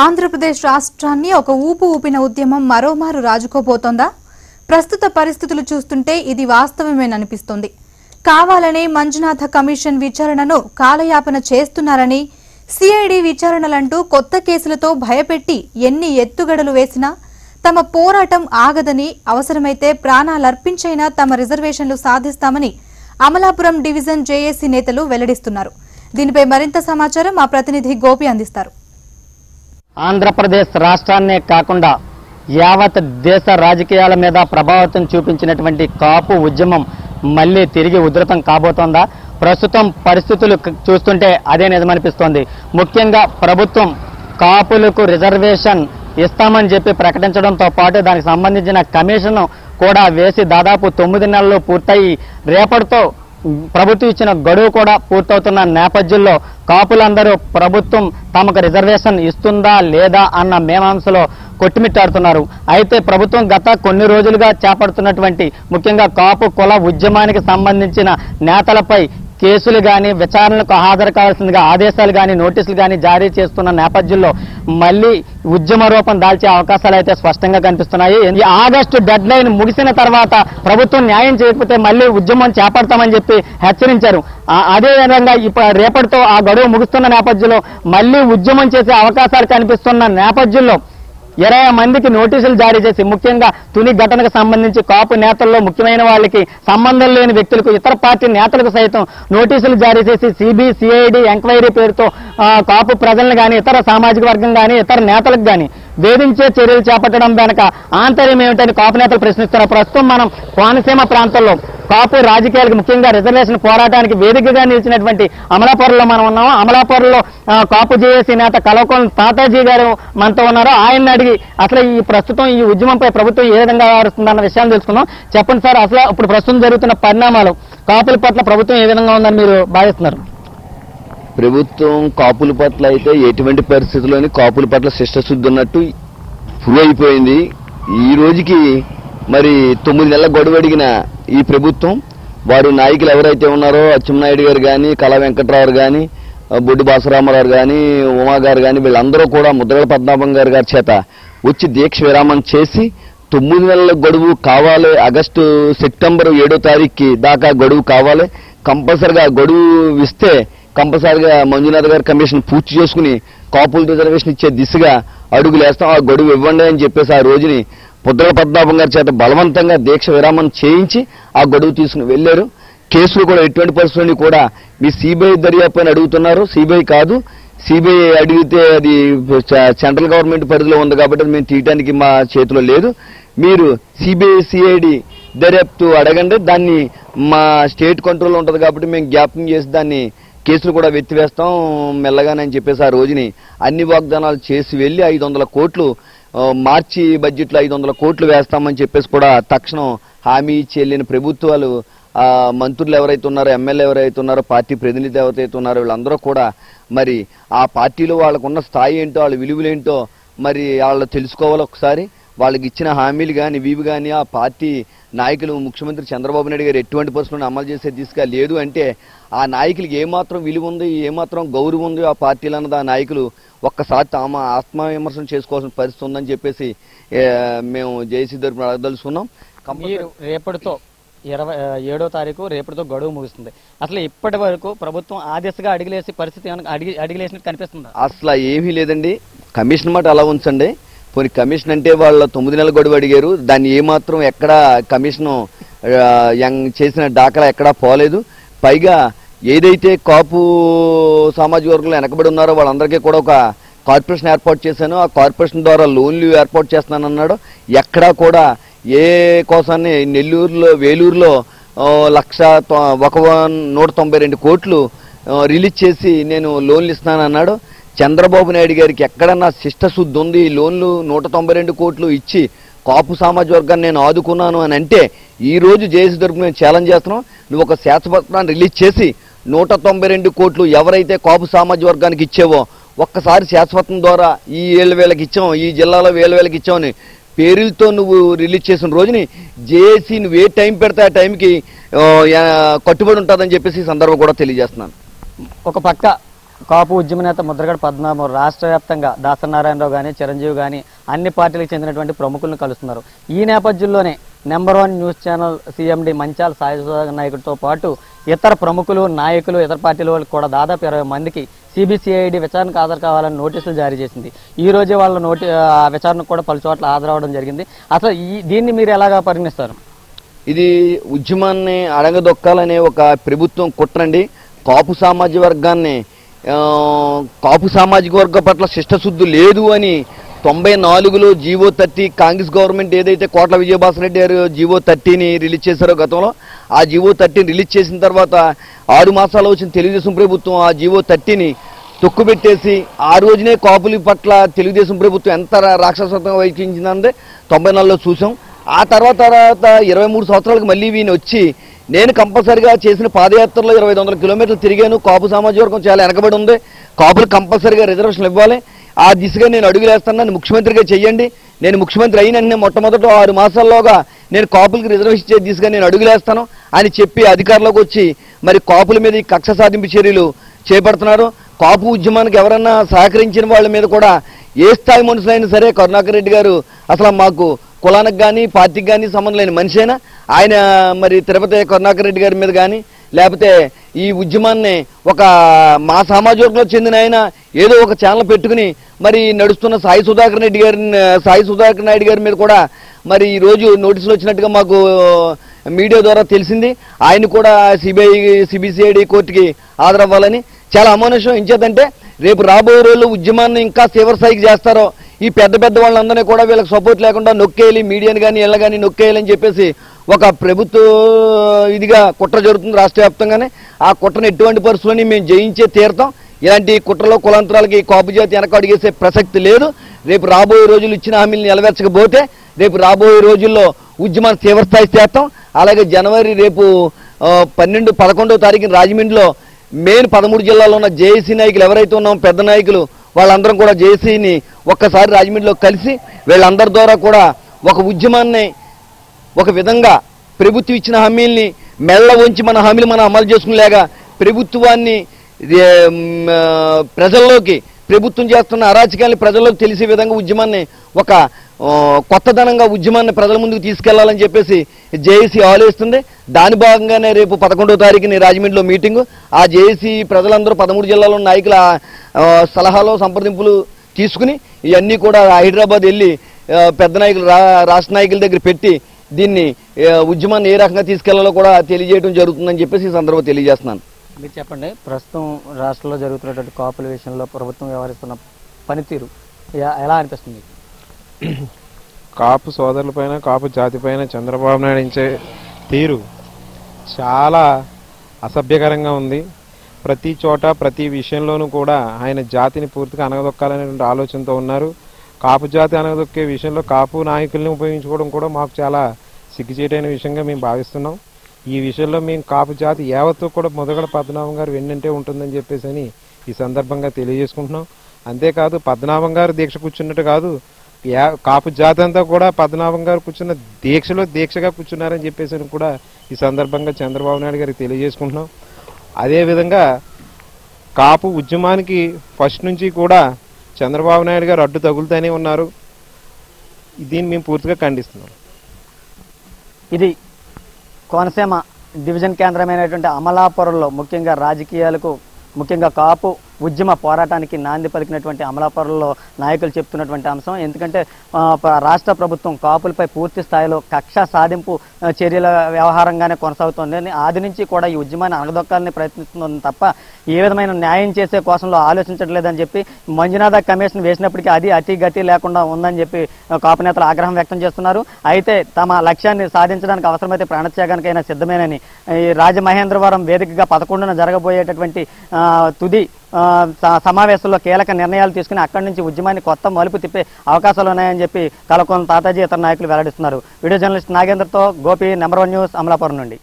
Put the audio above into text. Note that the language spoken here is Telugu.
ఆంధ్రప్రదేశ్ రాష్ట్రాన్ని ఒక ఊపు ఊపిన ఉద్యమం మరోమారు రాజుకోబోతోందా? ప్రస్తుత పరిస్థితులు చూస్తుంటే ఇది వాస్తవమేననిపిస్తోంది. కావాలనే మంజునాథ కమిషన్ విచారణను కాలయాపన చేస్తున్నారని, సిఐడి విచారణలంటూ కొత్త కేసులతో భయపెట్టి ఎన్ని ఎత్తుగడలు వేసినా తమ పోరాటం ఆగదని, అవసరమైతే ప్రాణాలర్పించైనా తమ రిజర్వేషన్లు సాధిస్తామని అమలాపురం డివిజన్ జేఏసీ నేతలు వెల్లడిస్తున్నారు. దీనిపై మరింత సమాచారం మా ప్రతినిధి గోపి అందిస్తారు. ఆంధ్రప్రదేశ్ రాష్ట్రాన్నే కాకుండా యావత్ దేశ రాజకీయాల మీద ప్రభావితం చూపించినటువంటి కాపు ఉద్యమం మళ్లీ తిరిగి ఉధృతం కాబోతోందా? ప్రస్తుతం పరిస్థితులు చూస్తుంటే అదే నిజమనిపిస్తోంది. ముఖ్యంగా ప్రభుత్వం కాపులకు రిజర్వేషన్ ఇస్తామని చెప్పి ప్రకటించడంతో పాటు దానికి సంబంధించిన కమిషన్ కూడా వేసి దాదాపు 9 నెలలు పూర్తయి రేపటితో ప్రభుత్వం ఇచ్చిన గడువు కూడా పూర్తవుతున్న నేపథ్యంలో కాపులందరూ ప్రభుత్వం తమకు రిజర్వేషన్ ఇస్తుందా లేదా అన్న మీమాంసలో కొట్టుమిట్టాడుతున్నారు. అయితే ప్రభుత్వం గత కొన్ని రోజులుగా చేపడుతున్నటువంటి ముఖ్యంగా కాపు కుల ఉద్యమానికి సంబంధించిన నేతలపై కేసులు కానీ విచారణలకు హాజరు కావాల్సిందిగా ఆదేశాలు కానీ నోటీసులు కానీ జారీ చేస్తున్న నేపథ్యంలో మళ్లీ ఉద్యమ రూపం దాల్చే అవకాశాలు అయితే స్పష్టంగా కనిపిస్తున్నాయి. ఈ ఆగస్టు డెడ్ లైన్ ముగిసిన తర్వాత ప్రభుత్వం న్యాయం చేయకపోతే మళ్లీ ఉద్యమం చేపడతామని చెప్పి హెచ్చరించారు. అదేవిధంగా ఇప్పుడు రేపటితో ఆ గడువు ముగుస్తున్న నేపథ్యంలో మళ్లీ ఉద్యమం చేసే అవకాశాలు కనిపిస్తున్న నేపథ్యంలో 20 మందికి నోటీసులు జారీ చేసి ముఖ్యంగా తుని ఘటనకు సంబంధించి కాపు నేతల్లో ముఖ్యమైన వాళ్ళకి సంబంధం లేని వ్యక్తులకు ఇతర పార్టీ నేతలకు సైతం నోటీసులు జారీ చేసి సిఐడి ఎంక్వైరీ పేరుతో కాపు ప్రజలను కానీ ఇతర సామాజిక వర్గం కానీ ఇతర నేతలకు కానీ వేధించే చర్యలు చేపట్టడం వెనక ఆంతర్యం ఏమిటని కాపు నేతలు ప్రశ్నిస్తున్నారు. ప్రస్తుతం మనం కోనసీమ ప్రాంతంలో కాపు రాజకీయాలకు ముఖ్యంగా రిజర్వేషన్ పోరాటానికి వేదికగా నిలిచినటువంటి అమలాపురంలో మనం ఉన్నాము. అమలాపురంలో కాపు జేఏసీ నేత కలవకోన తాతాజీ గారు మనతో ఉన్నారు. ఆయన్ని అడిగి అసలు ఈ ప్రస్తుతం ఈ ఉద్యమంపై ప్రభుత్వం ఏ విధంగా వ్యవహరిస్తుందన్న విషయాన్ని తెలుసుకుందాం. చెప్పండి సార్, అసలు ఇప్పుడు ప్రస్తుతం జరుగుతున్న పరిణామాలు కాపుల పట్ల ప్రభుత్వం ఏ విధంగా ఉందని మీరు భావిస్తున్నారు? ప్రభుత్వం కాపుల పట్ల అయితే ఎటువంటి పరిస్థితుల్లోని కాపుల పట్ల శిష్టశుద్ధి ఉన్నట్టు ప్రూవ్ అయిపోయింది. ఈ రోజుకి మరి 9 నెలల గడువు అడిగిన ఈ ప్రభుత్వం వారు నాయకులు ఎవరైతే ఉన్నారో అచ్చెన్నాయుడు గారు కానీ, కళా వెంకట్రావు కానీ, బొడ్డు బాసరామారావు కానీ, ఉమా గారు కానీ వీళ్ళందరూ కూడా ముద్రగడ పద్మనాభం గారి చేత వచ్చి దీక్ష విరామం చేసి 9 నెలల గడువు కావాలి, ఆగస్టు సెప్టెంబర్ 7వ తారీఖుకి దాకా గడువు కావాలి, కంపల్సరిగా గడువు ఇస్తే కంపల్సరిగా మంజునాథ్ గారి కమిషన్ పూర్తి చేసుకుని కాపుల రిజర్వేషన్ ఇచ్చే దిశగా అడుగులు వేస్తాం, ఆ గడువు ఇవ్వండి అని చెప్పేసి ఆ రోజుని ముద్రగడ పద్మనాభం గారి చేత బలవంతంగా దీక్ష విరామం చేయించి ఆ గడువు తీసుకుని వెళ్లారు. కేసులు కూడా ఎటువంటి పరిస్థితుల్ని కూడా మీ సిబిఐ దర్యాప్తు అని అడుగుతున్నారు. సిబిఐ కాదు, సిబిఐ అడిగితే అది సెంట్రల్ గవర్నమెంట్ పరిధిలో ఉంది కాబట్టి మేము తీయడానికి మా చేతిలో లేదు. మీరు సిబిఐ సిఐడి దర్యాప్తు అడగండి, దాన్ని మా స్టేట్ కంట్రోల్లో ఉంటుంది కాబట్టి మేము జ్ఞాపకం చేసి దాన్ని కేసులు కూడా వెత్తివేస్తాం మెల్లగానని చెప్పేసి ఆ రోజుని అన్ని వాగ్దానాలు చేసి వెళ్లి 500 కోట్లు మార్చి బడ్జెట్లో 500 కోట్లు వేస్తామని చెప్పేసి కూడా తక్షణం హామీ ఇచ్చి వెళ్ళిన ప్రభుత్వాలు మంత్రులు ఎవరైతే ఉన్నారో, ఎమ్మెల్యే ఎవరైతే ఉన్నారో, పార్టీ ప్రతినిధి ఎవరైతే ఉన్నారో వీళ్ళందరూ కూడా మరి ఆ పార్టీలో వాళ్ళకున్న స్థాయి ఏంటో, వాళ్ళ విలువలేంటో మరి వాళ్ళు తెలుసుకోవాలి. ఒకసారి వాళ్ళకి ఇచ్చిన హామీలు కానీ ఇవి కానీ ఆ పార్టీ నాయకులు ముఖ్యమంత్రి చంద్రబాబు నాయుడు గారు ఎటువంటి పరిస్థితులను అమలు చేసే దిశగా లేదు అంటే ఆ నాయకులకి ఏమాత్రం విలువ ఉంది, ఏమాత్రం గౌరవం ఉంది ఆ పార్టీలు అన్నది ఆ నాయకులు ఒక్కసారి తమ ఆత్మవిమర్శనం చేసుకోవాల్సిన పరిస్థితి ఉందని చెప్పేసి మేము జేఏసీ తరపున అడగదలుచుకున్నాం. రేపటితో 27వ తారీఖు రేపటితో గడువు ముగుస్తుంది. అసలు ఇప్పటి వరకు ప్రభుత్వం ఆ దిశగా అడిగిలేసే పరిస్థితి అడిగిలేసినట్టు కనిపిస్తుంది? అసలు ఏమీ లేదండి. కమిషన్ మాట అలా ఉంచండి. పోనీ కమిషన్ అంటే వాళ్ళ 9 నెలల గడువు అడిగారు, దాన్ని ఏమాత్రం ఎక్కడా కమిషన్ చేసిన దాఖలా ఎక్కడా పోలేదు. పైగా ఏదైతే కాపు సామాజిక వర్గంలో వెనకబడి ఉన్నారో వాళ్ళందరికీ కూడా ఒక కార్పొరేషన్ ఏర్పాటు చేశాను, ఆ కార్పొరేషన్ ద్వారా లోన్లు ఏర్పాటు చేస్తున్నానన్నాడు. ఎక్కడా కూడా ఏ కోసాన్ని వేలూరులో 192 కోట్లు రిలీజ్ చేసి నేను లోన్లు ఇస్తున్నానన్నాడు. చంద్రబాబు నాయుడు గారికి ఎక్కడన్నా శిష్టశుద్ధి ఉంది, లోన్లు 192 కోట్లు ఇచ్చి కాపు సామాజిక వర్గాన్ని నేను ఆదుకున్నాను అని అంటే ఈ రోజు జేఏసీ తరపున మేము ఛాలెంజ్ చేస్తున్నాం. నువ్వు ఒక శాసనపత్రాన్ని రిలీజ్ చేసి 192 కోట్లు ఎవరైతే కాపు సామాజిక వర్గానికి ఇచ్చేవో ఒక్కసారి శాసనపత్రం ద్వారా ఈ 7,000కి ఇచ్చాం, ఈ జిల్లాలో 7,000కి ఇచ్చామని పేరులతో నువ్వు రిలీజ్ చేసిన రోజుని జేఏసీ నువ్వు ఏ టైం పెడితే ఆ టైంకి కట్టుబడి ఉంటుందని చెప్పేసి ఈ సందర్భం కూడా తెలియజేస్తున్నాను. ఒక పక్క కాపు ఉద్యమ నేత ముద్రగడ పద్మనాభం రాష్ట్ర వ్యాప్తంగా దాసనారాయణరావు కానీ చిరంజీవి కానీ అన్ని పార్టీలకు చెందినటువంటి ప్రముఖులను కలుస్తున్నారు. ఈ నేపథ్యంలోనే నెంబర్ 1 న్యూస్ ఛానల్ సిఎండి మంచాల సాయి సుధాకర్ నాయకుడితో పాటు ఇతర ప్రముఖులు నాయకులు ఇతర పార్టీల వాళ్ళకి కూడా దాదాపు 20 మందికి సిబిసిఐడి విచారణకు హాజరు కావాలని నోటీసులు జారీ చేసింది. ఈ రోజే వాళ్ళ విచారణకు కూడా పలు చోట్ల హాజరవడం జరిగింది. అసలు దీన్ని మీరు ఎలాగా పరిగణిస్తారు? ఇది ఉద్యమాన్ని అడగదొక్కాలనే ఒక ప్రభుత్వం కుట్రండి. కాపు సామాజిక వర్గాన్ని కాపు సామాజిక వర్గం పట్ల శిష్టశుద్ధి లేదు అని 94లో జీవో 30 కాంగ్రెస్ గవర్నమెంట్ ఏదైతే కోట్ల విజయభాస్కర్ రెడ్డి గారు జీవో 30ని రిలీజ్ చేశారో గతంలో, ఆ జీవో 30ని రిలీజ్ చేసిన తర్వాత 6 మాసాలు వచ్చిన తెలుగుదేశం ప్రభుత్వం ఆ జీవో 30ని తొక్కుపెట్టేసి ఆ రోజునే కాపుల పట్ల తెలుగుదేశం ప్రభుత్వం ఎంత రాక్షసత్వంగా వైఖరించిందంటే 94లో చూసాం. ఆ తర్వాత 23 సంవత్సరాలకు మళ్ళీ వీని వచ్చి నేను కంపల్సరిగా చేసిన పాదయాత్రలో 2500 కిలోమీటర్లు తిరిగాను. కాపు సామాజిక వర్గం చాలా వెనకబడి ఉంది, కాపులు కంపల్సరిగా రిజర్వేషన్లు ఇవ్వాలి, ఆ దిశగా నేను అడుగులేస్తాను, ముఖ్యమంత్రిగా చెయ్యండి, నేను ముఖ్యమంత్రి అయిన మొట్టమొదట 6 మాసాల్లోగా నేను కాపులకి రిజర్వేషన్ ఇచ్చే దిశగా నేను అడుగులేస్తాను అని చెప్పి అధికారంలోకి వచ్చి మరి కాపుల మీద ఈ కక్ష సాధింపు చర్యలు చేపడుతున్నారు. కాపు ఉద్యమానికి ఎవరన్నా సహకరించిన వాళ్ళ మీద కూడా ఏ స్థాయి మనుషులైనా సరే, కరుణాకర్ రెడ్డి గారు అసలు మాకు కులానికి కానీ పార్టీకి కానీ సంబంధం లేని మనిషి అయినా ఆయన మరి తిరుపతి కరుణాకర్ రెడ్డి గారి మీద కానీ లేకపోతే ఈ ఉద్యమాన్ని ఒక మా సామాజిక వర్గంలో చెందిన ఆయన ఏదో ఒక ఛానల్ పెట్టుకుని మరి నడుస్తున్న సాయి సుధాకర్ నాయుడు గారి మీద కూడా మరి ఈరోజు నోటీసులు వచ్చినట్టుగా మాకు మీడియా ద్వారా తెలిసింది. ఆయన కూడా సిబిసిఐడి కోర్టుకి హాజరవ్వాలని చాలా అమానుషం. ఇంచేతంటే రేపు రాబోయే రోజుల్లో ఉద్యమాన్ని ఇంకా తీవ్ర స్థాయికి చేస్తారో, ఈ పెద్ద వాళ్ళందరినీ కూడా వీళ్ళకి సపోర్ట్ లేకుండా నొక్కేయాలి, మీడియాని కానీ వీళ్ళ కానీ నొక్కేయాలని చెప్పేసి ఒక ప్రభుత్వ ఇదిగా కుట్ర జరుగుతుంది రాష్ట్ర వ్యాప్తంగానే. ఆ కుట్రను ఎటువంటి పరిస్థితులని మేము జయించే తీరుతాం. ఇలాంటి కుట్రలో కులాంతరాలకి కాపు జాతి వెనక అడిగేసే ప్రసక్తి లేదు. రేపు రాబోయే రోజులు ఇచ్చిన హామీలు నెరవేర్చకపోతే రేపు రాబోయే రోజుల్లో ఉద్యమాన్ని తీవ్రస్థాయి చేస్తాం. అలాగే జనవరి రేపు 11వ తారీఖున రాజమండ్రిలో మెయిన్ 13 జిల్లాలో ఉన్న జేఏసీ నాయకులు ఎవరైతే ఉన్నామో పెద్ద నాయకులు వాళ్ళందరం కూడా జేఏసీని ఒక్కసారి రాజమండ్రిలో కలిసి వీళ్ళందరి ద్వారా కూడా ఒక ఉద్యమాన్ని ఒక విధంగా ప్రభుత్వం ఇచ్చిన హామీల్ని మెల్ల ఉంచి మన హామీలు మనం అమలు చేసుకునేలాగా ప్రభుత్వాన్ని ప్రజల్లోకి ప్రభుత్వం చేస్తున్న అరాచకాన్ని ప్రజల్లోకి తెలిసే విధంగా ఉద్యమాన్ని ఒక కొత్తదనంగా ఉద్యమాన్ని ప్రజల ముందుకు తీసుకెళ్లాలని చెప్పేసి జేఏసీ ఆలోచిస్తుంది. దాని భాగంగానే రేపు 11వ తారీఖుని రాజమండ్రిలో మీటింగు. ఆ జేఏసీ ప్రజలందరూ 13 జిల్లాలో నాయకుల సలహాలు సంప్రదింపులు తీసుకుని ఇవన్నీ కూడా హైదరాబాద్ వెళ్ళి పెద్ద నాయకులు రాష్ట్ర నాయకుల దగ్గర పెట్టి దీన్ని ఉద్యమాన్ని ఏ రకంగా తీసుకెళ్లాలో కూడా తెలియజేయడం జరుగుతుందని చెప్పేసి ఈ సందర్భంగా తెలియజేస్తున్నాను. మీరు చెప్పండి, ప్రస్తుతం రాష్ట్రంలో జరుగుతున్నటువంటి కాపుల విషయంలో ప్రభుత్వం వ్యవహరిస్తున్న పనితీరు ఎలా అనిపిస్తుంది? కాపు సోదరులపైన కాపు జాతిపైన చంద్రబాబు నాయుడు ఇచ్చే తీరు చాలా అసభ్యకరంగా ఉంది. ప్రతి చోట ప్రతి విషయంలోనూ కూడా ఆయన జాతిని పూర్తిగా అనగదొక్కాలనేటువంటి ఆలోచనతో ఉన్నారు. కాపు జాతి అనగదొక్కే విషయంలో కాపు నాయకుల్ని ఉపయోగించుకోవడం కూడా మాకు చాలా సిగ్గుచేటైన విషయంగా మేము భావిస్తున్నాం. ఈ విషయంలో మేము కాపు జాతి యావత్తు కూడా ముద్రగడ పద్మనాభం గారు వెన్నంటే ఉంటుందని చెప్పేసి ఈ సందర్భంగా తెలియజేసుకుంటున్నాం. అంతేకాదు పద్మనాభం గారు దీక్ష కూర్చున్నట్టు కాదు, కాపు జాతి అంతా కూడా పద్మనాభం గారు కూర్చున్న దీక్షగా కూర్చున్నారని చెప్పేసి కూడా ఈ సందర్భంగా చంద్రబాబు నాయుడు గారికి తెలియజేసుకుంటున్నాం. అదేవిధంగా కాపు ఉద్యమానికి ఫస్ట్ నుంచి కూడా చంద్రబాబు నాయుడు గారు అడ్డు తగులుతూనే ఉన్నారు. దీన్ని మేము పూర్తిగా ఖండిస్తున్నాం. ఇది కోనసీమ డివిజన్ కేంద్రమైనటువంటి అమలాపురంలో ముఖ్యంగా రాజకీయాలకు ముఖ్యంగా కాపు ఉద్యమ పోరాటానికి నాంది పలికినటువంటి అమలాపురంలో నాయకులు చెప్తున్నటువంటి అంశం. ఎందుకంటే రాష్ట్ర ప్రభుత్వం కాపులపై పూర్తి స్థాయిలో కక్ష సాధింపు చర్యల వ్యవహారంగానే కొనసాగుతోంది. ఆది నుంచి కూడా ఈ ఉద్యమాన్ని అనగదొక్కాలని ప్రయత్నిస్తుంది తప్ప ఏ విధమైన న్యాయం చేసే కోసంలో ఆలోచించట్లేదని చెప్పి మంజునాథ కమిషన్ వేసినప్పటికీ అది అతి గతి లేకుండా ఉందని చెప్పి కాపు నేతలు ఆగ్రహం వ్యక్తం చేస్తున్నారు. అయితే తమ లక్ష్యాన్ని సాధించడానికి అవసరమైతే ప్రాణత్యాగానికైనా సిద్ధమేనని ఈ రాజమహేంద్రవరం వేదికగా 11న జరగబోయేటటువంటి తుది సమావేశంలో కీలక నిర్ణయాలు తీసుకుని అక్కడి నుంచి ఉద్యమాన్ని కొత్త మలుపు తిప్పే అవకాశాలు ఉన్నాయని చెప్పి కలకొండ తాతాజీ ఇతర నాయకులు వెల్లడిస్తున్నారు. వీడియో జర్నలిస్ట్ నాగేంద్రతో గోపి, నెంబర్ 1 న్యూస్, అమలాపురం నుండి.